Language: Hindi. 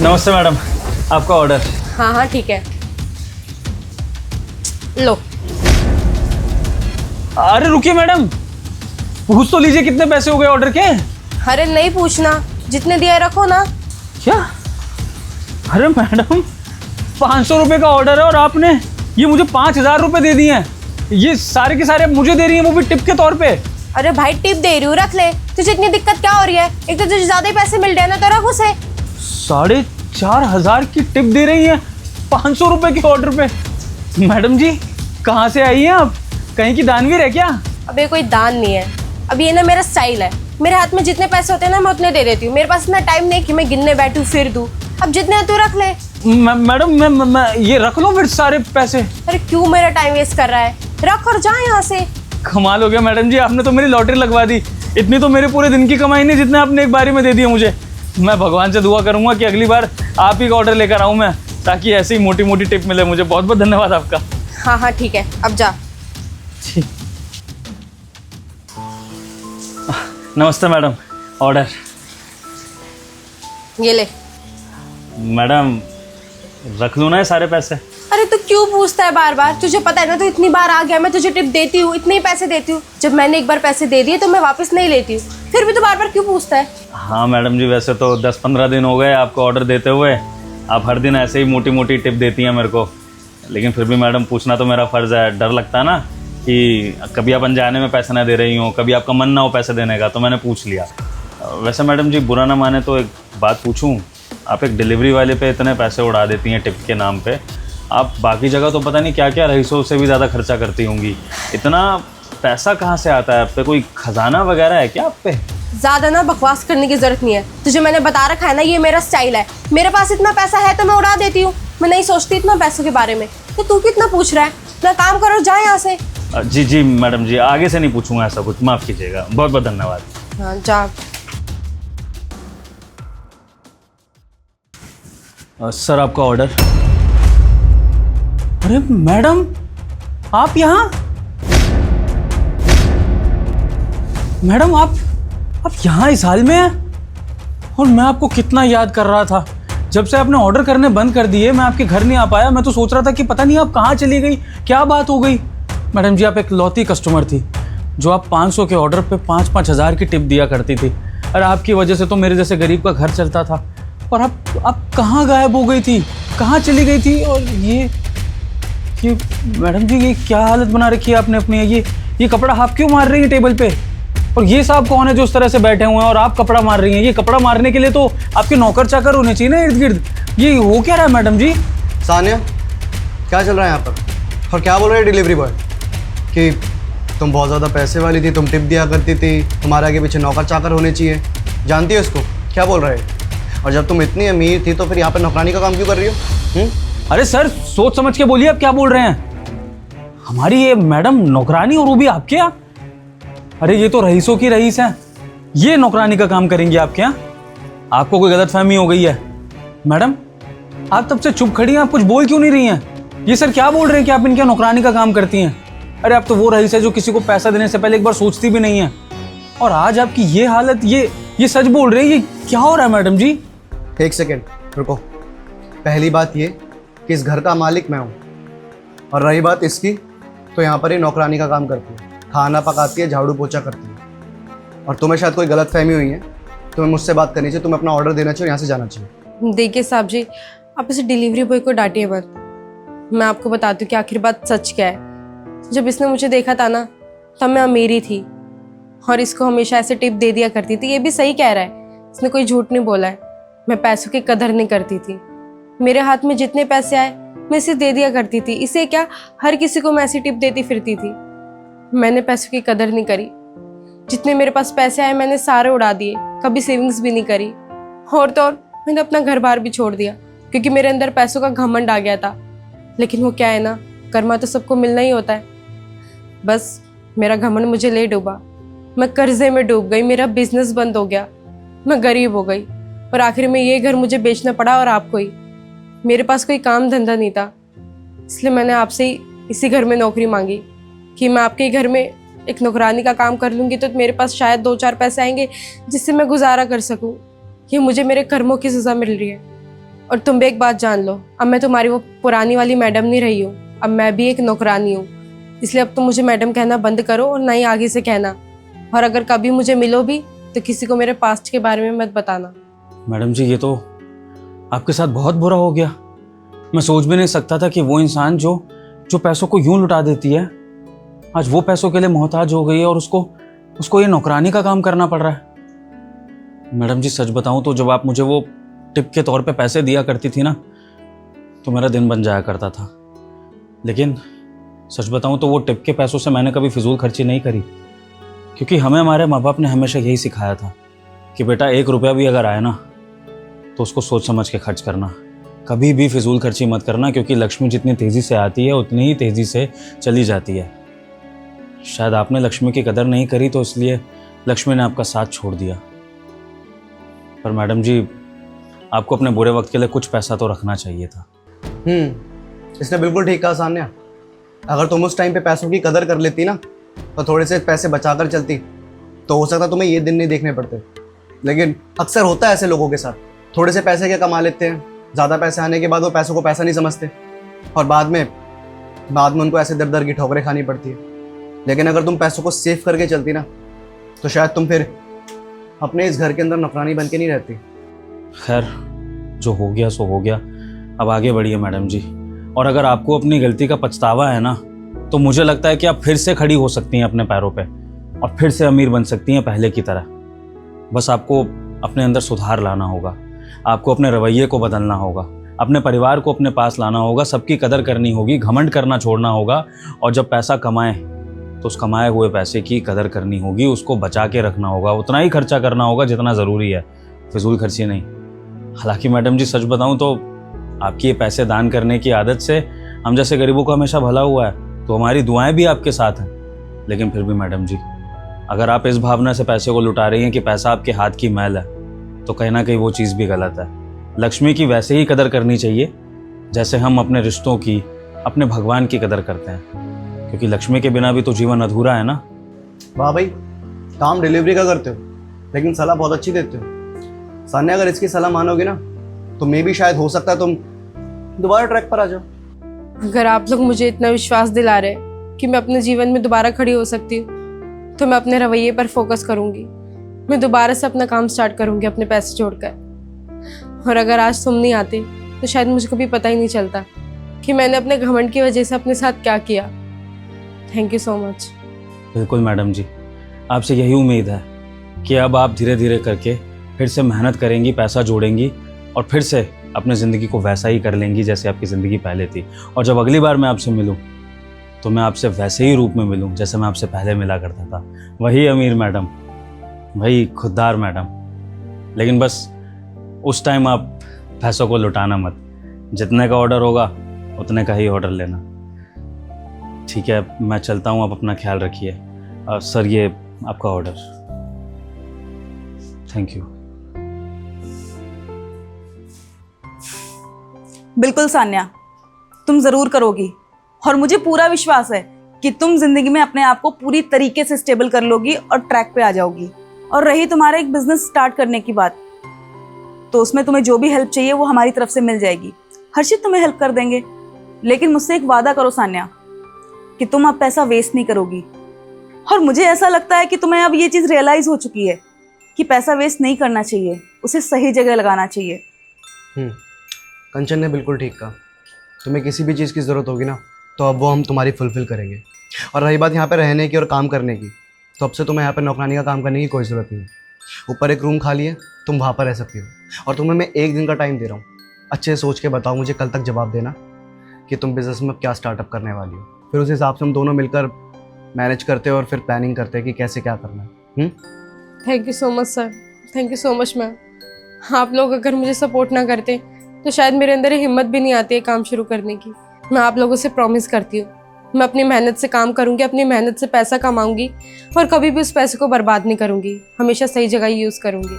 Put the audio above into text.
नमस्ते मैडम, आपका ऑर्डर। हाँ हाँ ठीक है, लो। अरे रुकिए मैडम, पूछ तो लीजिए कितने पैसे हो गए ऑर्डर के। अरे नहीं पूछना, जितने दिया रखो ना। क्या? अरे मैडम 500 रुपये का ऑर्डर है और आपने ये मुझे 5000 रुपये दे दिए हैं। ये सारे के सारे मुझे दे रही हैं, वो भी टिप के तौर पे। अरे भाई टिप दे रही हूँ, रख ले। तुझे इतनी दिक्कत क्या हो रही है? एक तो तुझे ज्यादा ही पैसे मिल रहे हैं ना, तो रख उसे। 4500 की टिप दे रही हैं 500 रुपये के ऑर्डर पे। मैडम जी कहाँ से आई हैं आप? कहीं की दानवीर है क्या? अब ये कोई दान नहीं है, अब ये ना मेरा स्टाइल है। मेरे हाथ में जितने पैसे होते हैं ना, मैं उतने दे देती हूँ। मेरे पास इतना टाइम नहीं कि मैं गिनने बैठूँ फिर दूँ। अब जितने तू रख ले। मैडम मैं ये रख लो फिर सारे पैसे। अरे क्यों मेरा टाइम वेस्ट कर रहा है? रख और जा यहाँ से। कमाल हो गया मैडम जी, आपने तो मेरी लॉटरी लगवा दी। इतनी तो मेरे पूरे दिन की कमाई नहीं जितने आपने एक बारी में दे दिए मुझे। मैं भगवान से दुआ करूंगा कि अगली बार आप ही का ऑर्डर लेकर आऊं मैं, ताकि ऐसी मोटी मोटी टिप मिले मुझे। बहुत बहुत धन्यवाद आपका। हाँ हाँ ठीक है, अब जा। ठीक। नमस्ते मैडम, ऑर्डर। ये ले। मैडम रख लूँ ना ये सारे पैसे? अरे तू क्यों पूछता है बार बार? तुझे पता है ना, तू इतनी बार आ गया, मैं तुझे टिप देती हूँ, इतने ही पैसे देती हूँ। जब मैंने एक बार पैसे दे दिए तो मैं वापस नहीं लेती हूँ, फिर भी तू बार बार क्यों पूछता है? हाँ मैडम जी, वैसे तो 10-15 दिन हो गए आपको ऑर्डर देते हुए। आप हर दिन ऐसे ही मोटी मोटी टिप देती हैं मेरे को, लेकिन फिर भी मैडम पूछना तो मेरा फ़र्ज़ है। डर लगता है ना कि कभी आप अनजाने में पैसे ना दे रही हो, कभी आपका मन ना हो पैसे देने का, तो मैंने पूछ लिया। वैसे मैडम जी बुरा ना माने तो एक बात पूछूं, आप एक डिलीवरी वाले पे इतने पैसे उड़ा देती हैं टिप के नाम पे, आप बाकी जगह तो पता नहीं क्या क्या रईसों से भी ज़्यादा खर्चा करती होंगी। इतना पैसा कहाँ से आता है आप पे? कोई खजाना वगैरह है क्या आप पे? ज्यादा ना बकवास करने की जरूरत नहीं है। तुझे मैंने बता रखा है ना, ये मेरा स्टाइल है। मेरे पास इतना पैसा है तो मैं उड़ा देती हूँ, मैं नहीं सोचती इतना पैसों के बारे में। तो तू कितना पूछ रहा है? ना काम करो, जा यहाँ से। जी जी मैडम जी, आगे से नहीं पूछूंगा ऐसा कुछ, माफ़ कीजिएगा। बहुत बहुत धन्यवाद। हाँ जा। सर आपका ऑर्डर। अरे मैडम आप यहाँ? मैडम आप यहाँ इस हाल में हैं? और मैं आपको कितना याद कर रहा था। जब से आपने ऑर्डर करने बंद कर दिए मैं आपके घर नहीं आ पाया। मैं तो सोच रहा था कि पता नहीं आप कहाँ चली गई, क्या बात हो गई। मैडम जी आप एक लौती कस्टमर थी जो आप 500 के ऑर्डर पे 5-5 हज़ार की टिप दिया करती थी। अरे आपकी वजह से तो मेरे जैसे गरीब का घर चलता था। और आप कहाँ गायब हो गई थी, कहाँ चली गई थी? और ये मैडम जी ये क्या हालत बना रखी है आपने अपनी? ये कपड़ा आप क्यों मार रही हैं टेबल पे? और ये साहब कौन है जो उस तरह से बैठे हुए हैं और आप कपड़ा मार रही हैं? ये कपड़ा मारने के लिए तो आपके नौकर चाकर होने चाहिए ना इर्द गिर्द। ये हो क्या रहा है मैडम जी? सानिया क्या चल रहा है यहाँ पर? और क्या बोल रहे हैं डिलीवरी बॉय कि तुम बहुत ज़्यादा पैसे वाली थी, तुम टिप दिया करती थी, तुम्हारे आगे पीछे नौकर चाकर होने चाहिए। जानती हो इसको? क्या बोल रहे हैं? और जब तुम इतनी अमीर थी तो फिर यहाँ पर नौकरानी का काम क्यों कर रही हो? अरे सर सोच समझ के बोलिए, आप क्या बोल रहे हैं? हमारी ये मैडम नौकरानी और वो भी आपके यहाँ? अरे ये तो रईसों की रईस हैं, ये नौकरानी का काम करेंगी आपके यहाँ? आपको कोई गलतफहमी हो गई है। मैडम आप तब से चुप खड़ी हैं, आप कुछ बोल क्यों नहीं रही हैं? ये सर क्या बोल रहे हैं कि आप इनके नौकरानी का काम करती हैं? अरे आप तो वो रईस है जो किसी को पैसा देने से पहले एक बार सोचती भी नहीं है। और आज आपकी ये हालत, ये सच बोल रहे हैं? ये क्या हो रहा है मैडम जी? एक सेकेंड रुको। पहली बात ये कि इस घर का मालिक मैं हूँ, और रही बात इसकी तो यहाँ पर ही नौकरानी का काम करती है, खाना पकाती है, झाड़ू पोछा करती है। और तुम्हें शायद कोई गलतफहमी हुई है, तुम्हें मुझसे बात करनी चाहिए, तुम्हें अपना ऑर्डर देना चाहिए, यहाँ से जाना चाहिए। देखिए साहब जी, आप इसे डिलीवरी बॉय को डांटिए मत। मैं आपको बताती हूँ कि आखिर बात सच क्या है। जब इसने मुझे देखा था ना, तब मैं अमीरी थी और इसको हमेशा ऐसे टिप दे दिया करती थी। ये भी सही कह रहा है, इसने कोई झूठ नहीं बोला है। मैं पैसों की कदर नहीं करती थी। मेरे हाथ में जितने पैसे आए मैं इसे दे दिया करती थी। इसे क्या, हर किसी को मैं ऐसी टिप देती फिरती थी। मैंने पैसों की कदर नहीं करी। जितने मेरे पास पैसे आए मैंने सारे उड़ा दिए, कभी सेविंग्स भी नहीं करी। और तो और मैंने अपना घर बार भी छोड़ दिया क्योंकि मेरे अंदर पैसों का घमंड आ गया था। लेकिन वो क्या है ना, कर्मा तो सबको मिलना ही होता है। बस मेरा घमंड मुझे ले डूबा, मैं कर्जे में डूब गई, मेरा बिजनेस बंद हो गया, मैं गरीब हो गई और आखिर में ये घर मुझे बेचना पड़ा। और आपको ही, मेरे पास कोई काम धंधा नहीं था, इसलिए मैंने आपसे ही इसी घर में नौकरी मांगी कि मैं आपके घर में एक नौकरानी का काम कर लूँगी तो मेरे पास शायद 2-4 पैसे आएंगे जिससे मैं गुजारा कर सकूँ। ये मुझे मेरे कर्मों की सज़ा मिल रही है। और तुम भी एक बात जान लो, अब मैं तुम्हारी वो पुरानी वाली मैडम नहीं रही हूँ, अब मैं भी एक नौकरानी हूँ। इसलिए अब तुम मुझे मैडम कहना बंद करो और ना ही आगे से कहना। और अगर कभी मुझे मिलो भी तो किसी को मेरे पास्ट के बारे में मत बताना। मैडम जी, ये तो आपके साथ बहुत बुरा हो गया। मैं सोच भी नहीं सकता था कि वो इंसान जो पैसों को यूं लुटा देती है, आज वो पैसों के लिए मोहताज हो गई है और उसको ये नौकरानी का काम करना पड़ रहा है। मैडम जी, सच बताऊं तो जब आप मुझे वो टिप के तौर पे पैसे दिया करती थी ना, तो मेरा दिन बन जाया करता था। लेकिन सच बताऊं तो वो टिप के पैसों से मैंने कभी फिजूल खर्ची नहीं करी, क्योंकि हमें हमारे माँ बाप ने हमेशा यही सिखाया था कि बेटा 1 रुपया भी अगर आए ना तो उसको सोच समझ के खर्च करना, कभी भी फिजूल खर्ची मत करना, क्योंकि लक्ष्मी जितनी तेज़ी से आती है उतनी ही तेज़ी से चली जाती है। शायद आपने लक्ष्मी की कदर नहीं करी तो इसलिए लक्ष्मी ने आपका साथ छोड़ दिया। पर मैडम जी, आपको अपने बुरे वक्त के लिए कुछ पैसा तो रखना चाहिए था। इसने बिल्कुल ठीक कहा सान्या। अगर तुम उस टाइम पे पैसों की कदर कर लेती ना, तो थोड़े से पैसे बचा कर चलती, तो हो सकता तुम्हें ये दिन नहीं देखने पड़ते। लेकिन अक्सर होता है ऐसे लोगों के साथ, थोड़े से पैसे क्या कमा लेते हैं, ज़्यादा पैसे आने के बाद वो पैसों को पैसा नहीं समझते और बाद में उनको ऐसे दर दर की ठोकरें खानी पड़ती है। लेकिन अगर तुम पैसों को सेव करके चलती ना, तो शायद तुम फिर अपने इस घर के अंदर नौकरानी बन के नहीं रहती। खैर, जो हो गया सो हो गया, अब आगे बढ़िए मैडम जी। और अगर आपको अपनी गलती का पछतावा है ना, तो मुझे लगता है कि आप फिर से खड़ी हो सकती हैं अपने पैरों पे और फिर से अमीर बन सकती हैं पहले की तरह। बस आपको अपने अंदर सुधार लाना होगा, आपको अपने रवैये को बदलना होगा, अपने परिवार को अपने पास लाना होगा, सबकी कदर करनी होगी, घमंड करना छोड़ना होगा। और जब पैसा कमाएं तो उस कमाए हुए पैसे की कदर करनी होगी, उसको बचा के रखना होगा, उतना ही खर्चा करना होगा जितना ज़रूरी है, फिजूल खर्ची नहीं। हालांकि मैडम जी, सच बताऊं तो आपकी ये पैसे दान करने की आदत से हम जैसे गरीबों का हमेशा भला हुआ है, तो हमारी दुआएं भी आपके साथ हैं। लेकिन फिर भी मैडम जी, अगर आप इस भावना से पैसे को लुटा रही हैं कि पैसा आपके हाथ की मैल है, तो कहीं ना कहीं वो चीज़ भी गलत है। लक्ष्मी की वैसे ही कदर करनी चाहिए जैसे हम अपने रिश्तों की, अपने भगवान की कदर करते हैं, क्योंकि लक्ष्मी के बिना भी तो जीवन अधूरा है ना। वाह भाई, काम डिलीवरी का करते हो लेकिन सलाह बहुत अच्छी देते हो। सान्या, अगर इसकी सलाह मानोगे ना, तो मे भी शायद हो सकता है तुम दोबारा ट्रैक पर आ जाओ। अगर आप लोग मुझे इतना विश्वास दिला रहे हैं कि मैं अपने जीवन में दोबारा खड़ी हो सकती हूँ, तो मैं अपने रवैये पर फोकस करूँगी। मैं दोबारा से अपना काम स्टार्ट करूँगी अपने पैसे जोड़कर। और अगर आज तुम नहीं आते तो शायद मुझे कभी पता ही नहीं चलता कि मैंने अपने घमंड की वजह से अपने साथ क्या किया। Thank you so much. बिल्कुल मैडम जी, आपसे यही उम्मीद है कि अब आप धीरे धीरे करके फिर से मेहनत करेंगी, पैसा जोड़ेंगी और फिर से अपनी ज़िंदगी को वैसा ही कर लेंगी जैसे आपकी ज़िंदगी पहले थी। और जब अगली बार मैं आपसे मिलूं तो मैं आपसे वैसे ही रूप में मिलूं जैसे मैं आपसे पहले मिला करता था। वही अमीर मैडम, वही खुददार मैडम। लेकिन बस उस टाइम आप पैसों को लुटाना मत, जितने का ऑर्डर होगा उतने का ही ऑर्डर लेना। ठीक है, मैं चलता हूँ, आप अपना ख्याल रखिए। सर, ये आपका ऑर्डर। Thank you. बिल्कुल सान्या, तुम ज़रूर करोगी और मुझे पूरा विश्वास है कि तुम ज़िंदगी में अपने आप को पूरी तरीके से स्टेबल कर लोगी और ट्रैक पे आ जाओगी। और रही तुम्हारा एक बिजनेस स्टार्ट करने की बात, तो उसमें तुम्हें जो भी हेल्प चाहिए वो हमारी तरफ से मिल जाएगी। हर्षित तुम्हें हेल्प कर देंगे, लेकिन मुझसे एक वादा करो सान्या कि तुम अब पैसा वेस्ट नहीं करोगी। और मुझे ऐसा लगता है कि तुम्हें अब ये चीज़ रियलाइज़ हो चुकी है कि पैसा वेस्ट नहीं करना चाहिए, उसे सही जगह लगाना चाहिए। कंचन ने बिल्कुल ठीक कहा। तुम्हें किसी भी चीज़ की ज़रूरत होगी ना, तो अब वो हम तुम्हारी फुलफ़िल करेंगे। और रही बात यहाँ पे रहने की और काम करने की, तो अब से तुम्हें यहाँ पे नौकरानी का काम करने की कोई ज़रूरत नहीं है। ऊपर एक रूम खाली है, तुम वहाँ पर रह सकती हो। और तुम्हें मैं 1 दिन का टाइम दे रहा हूँ, अच्छे से सोच के बताओ, मुझे कल तक जवाब देना कि तुम बिज़नेस में क्या स्टार्टअप करने वाली हो। फिर उस हिसाब से हम दोनों मिलकर मैनेज करते हैं और फिर प्लानिंग करते हैं कि कैसे क्या करना है। Thank you so much sir, thank you so much ma'am. आप लोग अगर मुझे सपोर्ट ना करते तो शायद मेरे अंदर ये हिम्मत भी नहीं आती है काम शुरू करने की। मैं आप लोगों से प्रॉमिस करती हूँ, मैं अपनी मेहनत से काम करूँगी, अपनी मेहनत से पैसा कमाऊँगी और कभी भी उस पैसे को बर्बाद नहीं करूँगी, हमेशा सही जगह यूज़ करूँगी।